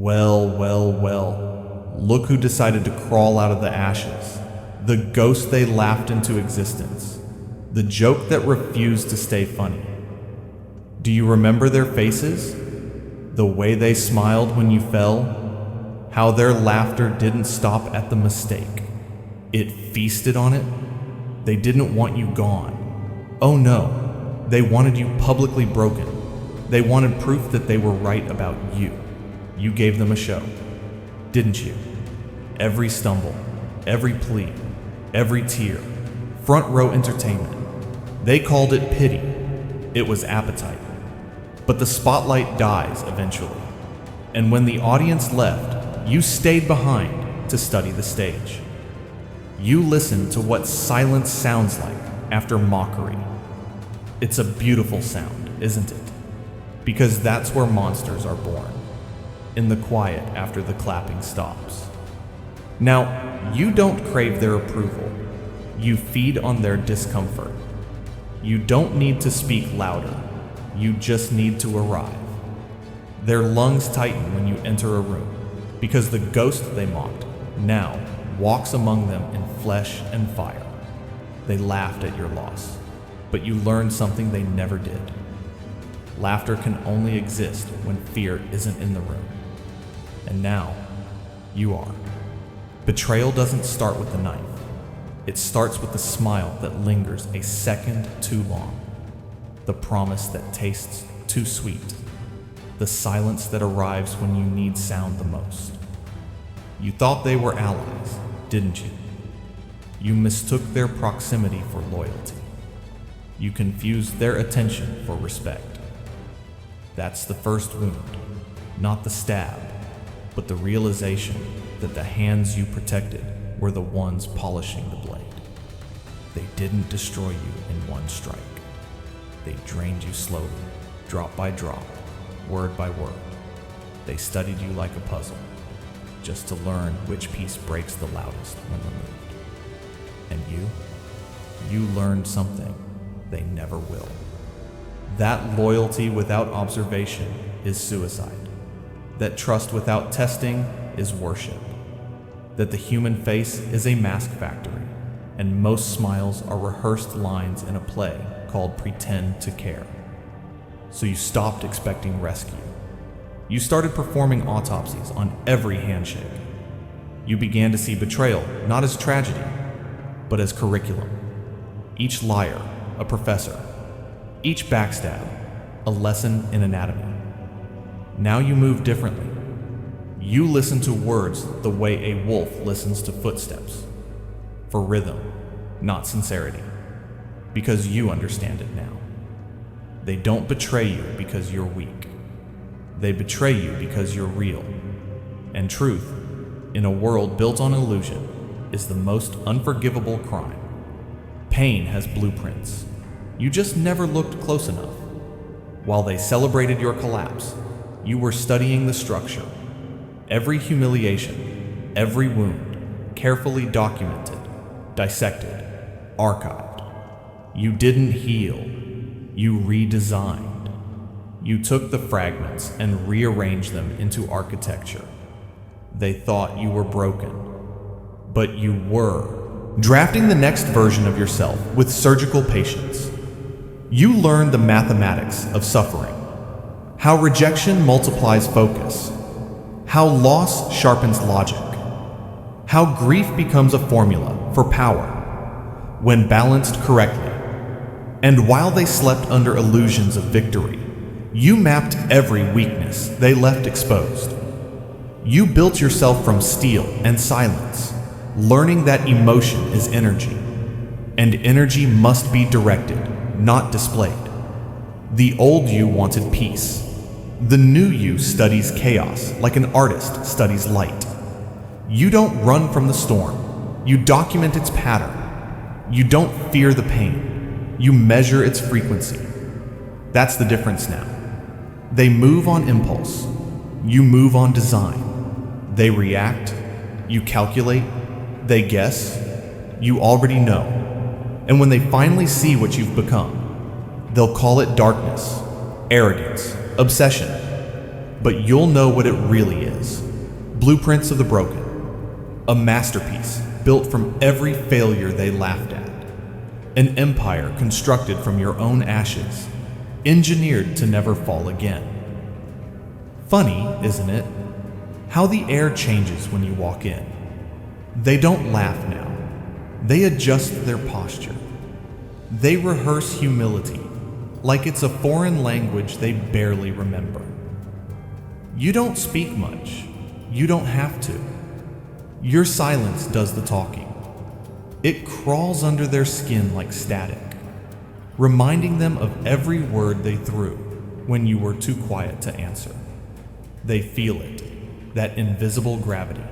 Well. Look who decided to crawl out of the ashes. The ghost they laughed into existence. The joke that refused to stay funny. Do you remember their faces? The way they smiled when you fell? How their laughter didn't stop at the mistake. It feasted on it. They didn't want you gone. Oh no, they wanted you publicly broken. They wanted proof that they were right about you. You gave them a show, didn't you? Every stumble, every plea, every tear, front row entertainment. They called it pity. It was appetite. But the spotlight dies eventually. And when the audience left, you stayed behind to study the stage. You listened to what silence sounds like after mockery. It's a beautiful sound, isn't it? Because that's where monsters are born, in the quiet after the clapping stops. Now, you don't crave their approval. You feed on their discomfort. You don't need to speak louder. You just need to arrive. Their lungs tighten when you enter a room, because the ghost they mocked now walks among them in flesh and fire. They laughed at your loss, but you learned something they never did. Laughter can only exist when fear isn't in the room. And now, you are. Betrayal doesn't start with the knife. It starts with the smile that lingers a second too long. The promise that tastes too sweet. The silence that arrives when you need sound the most. You thought they were allies, didn't you? You mistook their proximity for loyalty. You confused their attention for respect. That's the first wound, not the stab, but the realization that the hands you protected were the ones polishing the blade. They didn't destroy you in one strike. They drained you slowly, drop by drop, word by word. They studied you like a puzzle, just to learn which piece breaks the loudest when removed. And you learned something they never will. That loyalty without observation is suicide. That trust without testing is worship. That the human face is a mask factory, and most smiles are rehearsed lines in a play called Pretend to Care. So you stopped expecting rescue. You started performing autopsies on every handshake. You began to see betrayal not as tragedy, but as curriculum. Each liar, a professor. Each backstab, a lesson in anatomy. Now you move differently. You listen to words the way a wolf listens to footsteps. For rhythm, not sincerity. Because you understand it now. They don't betray you because you're weak. They betray you because you're real. And truth, in a world built on illusion, is the most unforgivable crime. Pain has blueprints. You just never looked close enough. While they celebrated your collapse, you were studying the structure. Every humiliation, every wound, carefully documented, dissected, archived. You didn't heal. You redesigned. You took the fragments and rearranged them into architecture. They thought you were broken, but you were. Drafting the next version of yourself with surgical patience. You learned the mathematics of suffering. How rejection multiplies focus. How loss sharpens logic. How grief becomes a formula for power when balanced correctly. And while they slept under illusions of victory, you mapped every weakness they left exposed. You built yourself from steel and silence, learning that emotion is energy, and energy must be directed, not displayed. The old you wanted peace. The new you studies chaos like an artist studies light. You don't run from the storm. You document its pattern. You don't fear the pain. You measure its frequency. That's the difference now. They move on impulse. You move on design. They react. You calculate. They guess. You already know. And when they finally see what you've become, they'll call it darkness, arrogance, obsession. but you'll know what it really is. Blueprints of the broken. A masterpiece built from every failure they laughed at. An empire constructed from your own ashes, engineered to never fall again. Funny, isn't it? How the air changes when you walk in. They don't laugh now. They adjust their posture. They rehearse humility like it's a foreign language they barely remember. You don't speak much. You don't have to. Your silence does the talking. It crawls under their skin like static, reminding them of every word they threw when you were too quiet to answer. They feel it, that invisible gravity,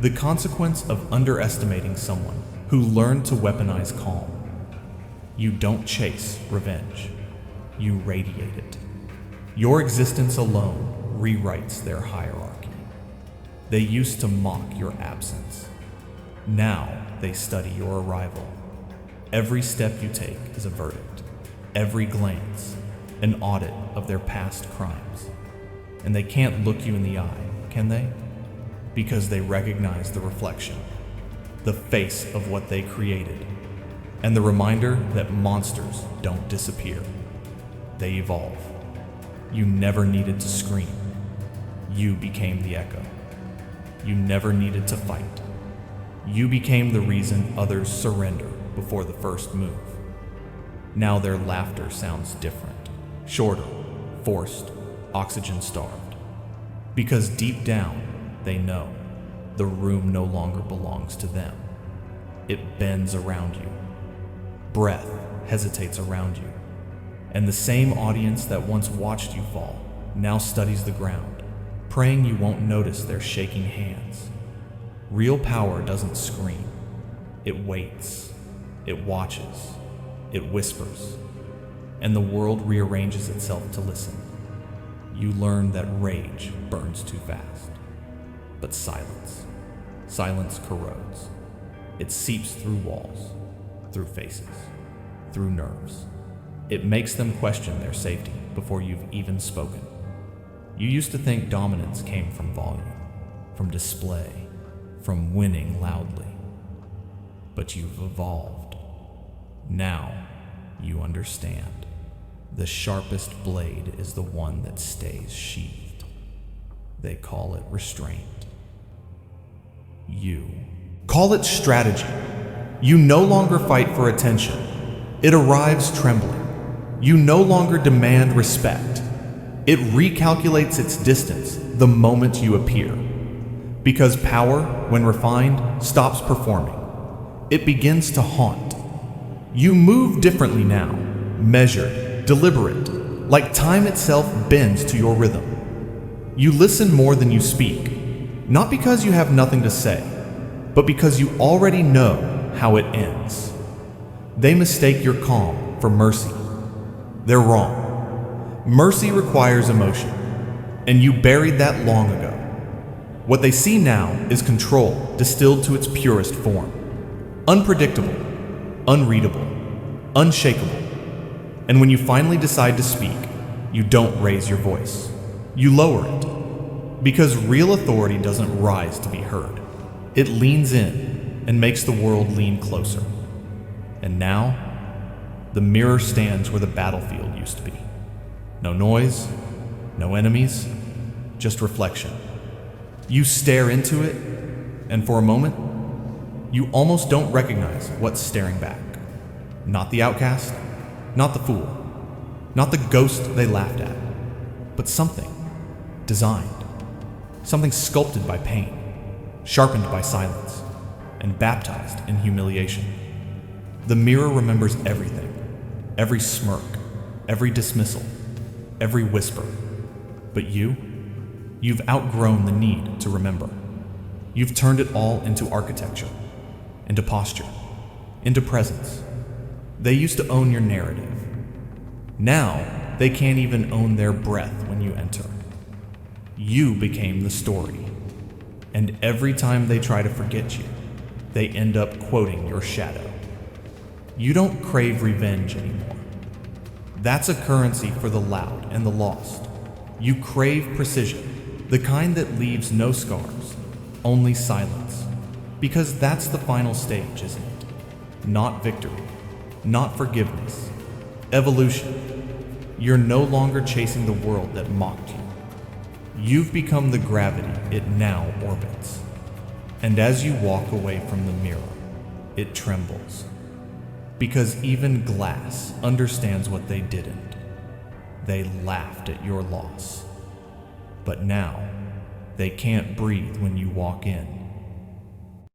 the consequence of underestimating someone who learned to weaponize calm. You don't chase revenge. You radiate it. Your existence alone rewrites their hierarchy. They used to mock your absence. Now they study your arrival. Every step you take is a verdict. Every glance, an audit of their past crimes. And they can't look you in the eye, can they? Because they recognize the reflection, the face of what they created, and the reminder that monsters don't disappear. They evolve. You never needed to scream. You became the echo. You never needed to fight. You became the reason others surrender before the first move. Now their laughter sounds different, shorter, forced, oxygen-starved. Because deep down, they know the room no longer belongs to them. It bends around you. Breath hesitates around you. And the same audience that once watched you fall now studies the ground, praying you won't notice their shaking hands. Real power doesn't scream. It waits. It watches. It whispers. And the world rearranges itself to listen. You learn that rage burns too fast. But silence corrodes. It seeps through walls, through faces, through nerves. It makes them question their safety before you've even spoken. You used to think dominance came from volume, from display, from winning loudly. But you've evolved. Now you understand. The sharpest blade is the one that stays sheathed. They call it restraint. You call it strategy. You no longer fight for attention. It arrives trembling. You no longer demand respect. It recalculates its distance the moment you appear. Because power, when refined, stops performing. It begins to haunt. You move differently now, measured, deliberate, like time itself bends to your rhythm. You listen more than you speak, not because you have nothing to say, but because you already know how it ends. They mistake your calm for mercy. They're wrong. Mercy requires emotion, and you buried that long ago. What they see now is control distilled to its purest form. Unpredictable, unreadable, unshakable. And when you finally decide to speak, you don't raise your voice. You lower it. Because real authority doesn't rise to be heard. It leans in and makes the world lean closer. And now, the mirror stands where the battlefield used to be. No noise, no enemies, just reflection. You stare into it, and for a moment, you almost don't recognize what's staring back. Not the outcast, not the fool, not the ghost they laughed at, but something designed, something sculpted by pain, sharpened by silence, and baptized in humiliation. The mirror remembers everything, every smirk, every dismissal, every whisper. But you've outgrown the need to remember. You've turned it all into architecture, into posture, into presence. They used to own your narrative. Now, they can't even own their breath when you enter. You became the story. And every time they try to forget you, they end up quoting your shadow. You don't crave revenge anymore. That's a currency for the loud and the lost. You crave precision, the kind that leaves no scars, only silence. Because that's the final stage, isn't it? Not victory, not forgiveness, evolution. You're no longer chasing the world that mocked you. You've become the gravity it now orbits. And as you walk away from the mirror, it trembles. Because even glass understands what they didn't. They laughed at your loss. But now, they can't breathe when you walk in.